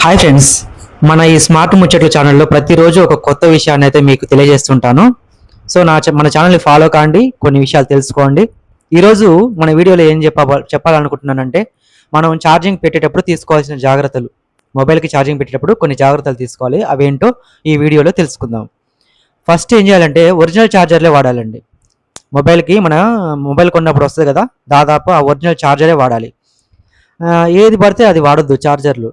Hi friends, మన ఈ smart ముచ్చట్లు ఛానల్లో ప్రతిరోజు ఒక కొత్త విషయాన్ని అయితే మీకు తెలియజేస్తుంటాను. సో మన ఛానల్ని ఫాలో కాండి, కొన్ని విషయాలు తెలుసుకోండి. ఈరోజు మన వీడియోలో ఏం చెప్పాలనుకుంటున్నానంటే, మనం ఛార్జింగ్ పెట్టేటప్పుడు తీసుకోవాల్సిన జాగ్రత్తలు, మొబైల్కి ఛార్జింగ్ పెట్టేటప్పుడు కొన్ని జాగ్రత్తలు తీసుకోవాలి. అవేంటో ఈ వీడియోలో తెలుసుకుందాం. ఫస్ట్ ఏం చేయాలంటే, ఒరిజినల్ ఛార్జర్లే వాడాలండి. మొబైల్కి మన మొబైల్ కొన్నప్పుడు వస్తుంది కదా, దాదాపు ఆ ఒరిజినల్ ఛార్జరే వాడాలి. ఏది పడితే అది వాడొద్దు ఛార్జర్లు.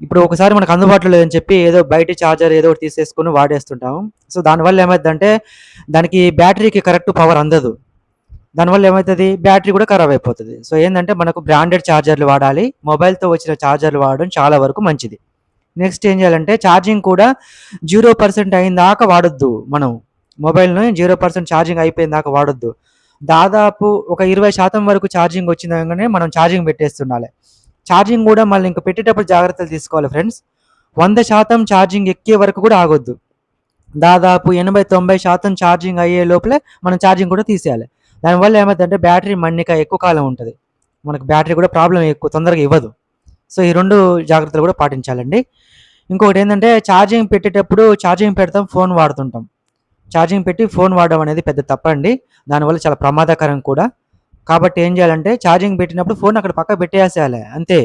ఇప్పుడు ఒకసారి మనకు అందుబాటులో లేదని చెప్పి ఏదో బయట ఛార్జర్ ఏదో ఒకటి తీసేసుకొని వాడేస్తుంటాము. సో దానివల్ల ఏమైందంటే, దానికి బ్యాటరీకి కరెక్ట్ పవర్ అందదు. దానివల్ల ఏమవుతుంది, బ్యాటరీ కూడా ఖరాబ్ అయిపోతుంది. సో ఏంటంటే, మనకు బ్రాండెడ్ ఛార్జర్లు వాడాలి. మొబైల్తో వచ్చిన ఛార్జర్లు వాడడం చాలా వరకు మంచిది. నెక్స్ట్ ఏం చేయాలంటే, ఛార్జింగ్ కూడా 0% అయిన దాకా వాడొద్దు. మనం మొబైల్ని 0% ఛార్జింగ్ అయిపోయిన దాకా వాడొద్దు. దాదాపు ఒక 20% వరకు ఛార్జింగ్ వచ్చినాకనే మనం ఛార్జింగ్ పెట్టేస్తుండాలి. ఛార్జింగ్ కూడా మళ్ళీ ఇంకా పెట్టేటప్పుడు జాగ్రత్తలు తీసుకోవాలి ఫ్రెండ్స్. 100% ఛార్జింగ్ ఎక్కే వరకు కూడా ఆగొద్దు. దాదాపు 80-90% ఛార్జింగ్ అయ్యే లోపలే మనం ఛార్జింగ్ కూడా తీసేయాలి. దానివల్ల ఏమవుతుందంటే, బ్యాటరీ మన్నిక ఎక్కువ కాలం ఉంటుంది. మనకు బ్యాటరీ కూడా ప్రాబ్లం ఎక్కువ తొందరగా ఇవ్వదు. సో ఈ 2 జాగ్రత్తలు కూడా పాటించాలండి. ఇంకొకటి ఏంటంటే, ఛార్జింగ్ పెట్టేటప్పుడు ఛార్జింగ్ పెడతాం, ఫోన్ వాడుతుంటాం. ఛార్జింగ్ పెట్టి ఫోన్ వాడడం అనేది పెద్ద తప్పండి. దానివల్ల చాలా ప్రమాదకరం కూడా. కాబట్టి ఏం చేయాలంటే, ఛార్జింగ్ పెట్టినప్పుడు ఫోన్ అక్కడ పక్కకు పెట్టేసేయాలి అంతే.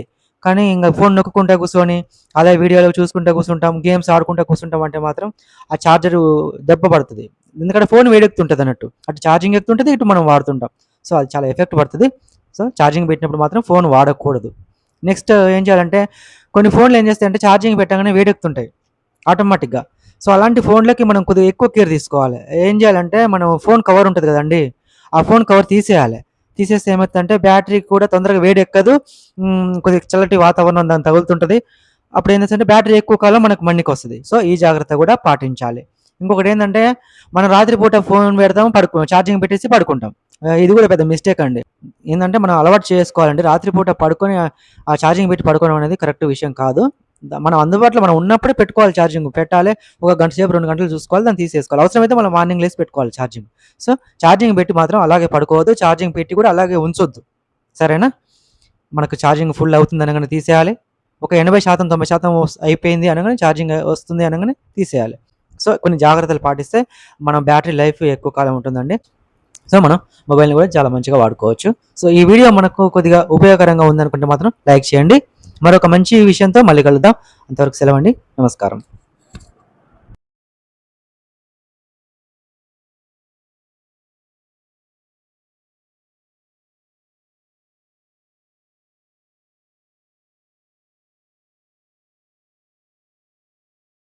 కానీ ఇంకా ఫోన్ నొక్కుంటూ కూర్చొని అలా వీడియోలో చూసుకుంటూ కూర్చుంటాం, గేమ్స్ ఆడుకుంటూ కూర్చుంటాం అంటే మాత్రం ఆ ఛార్జరు దెబ్బ పడుతుంది. ఎందుకంటే ఫోన్ వేడెక్కుతుంటుంది అన్నట్టు, అటు ఛార్జింగ్ ఎక్కుతుంటుంది, ఇటు మనం వాడుతుంటాం. సో అది చాలా ఎఫెక్ట్ పడుతుంది. సో ఛార్జింగ్ పెట్టినప్పుడు మాత్రం ఫోన్ వాడకూడదు. నెక్స్ట్ ఏం చేయాలంటే, కొన్ని ఫోన్లు ఏం చేస్తాయంటే, ఛార్జింగ్ పెట్టగానే వేడెక్కుతుంటాయి ఆటోమేటిక్గా. సో అలాంటి ఫోన్లకి మనం కొద్దిగా ఎక్కువ కేర్ తీసుకోవాలి. ఏం చేయాలంటే, మనం ఫోన్ కవర్ ఉంటుంది కదండి, ఆ ఫోన్ కవర్ తీసేయాలి. తీసేస్తే ఏమవుతుందంటే, బ్యాటరీ కూడా తొందరగా వేడెక్కదు. కొద్దిగా చల్లటి వాతావరణం దాన్ని తగులుతుంటుంది. అప్పుడు ఏంటంటే, బ్యాటరీ ఎక్కువ కాలం మనకు మన్నికి వస్తుంది. సో ఈ జాగ్రత్త కూడా పాటించాలి. ఇంకొకటి ఏంటంటే, మనం రాత్రిపూట ఫోన్ పెడతాం, ఛార్జింగ్ పెట్టేసి పడుకుంటాం. ఇది కూడా పెద్ద మిస్టేక్ అండి. ఏంటంటే, మనం అలవాటు చేసుకోవాలండి. రాత్రిపూట పడుకొని ఆ ఛార్జింగ్ పెట్టి పడుకోవడం అనేది కరెక్ట్ విషయం కాదు. మనం అందుబాటులో మనం ఉన్నప్పుడే పెట్టుకోవాలి, ఛార్జింగ్ పెట్టాలి. ఒక గంట సేపు 2 గంటలు చూసుకోవాలి, దాన్ని తీసేసుకోవాలి. అవసరమైతే మనం మార్నింగ్ లేసి పెట్టుకోవాలి ఛార్జింగ్. సో ఛార్జింగ్ పెట్టి మాత్రం అలాగే పడుకోవద్దు, ఛార్జింగ్ పెట్టి కూడా అలాగే ఉంచొద్దు. సరేనా? మనకు ఛార్జింగ్ ఫుల్ అవుతుంది అనగానే తీసేయాలి. ఒక 80% 90% అయిపోయింది అనగానే, ఛార్జింగ్ వస్తుంది అనగానే తీసేయాలి. సో కొన్ని జాగ్రత్తలు పాటిస్తే మన బ్యాటరీ లైఫ్ ఎక్కువ కాలం ఉంటుందండి. సో మనం మొబైల్ని కూడా చాలా మంచిగా వాడుకోవచ్చు. సో ఈ వీడియో మనకు కొద్దిగా ఉపయోగకరంగా ఉందనుకుంటే మాత్రం లైక్ చేయండి. మరొక మంచి విషయంతో మళ్ళీ కలుద్దాం. అంతవరకు సెలవండి. నమస్కారం.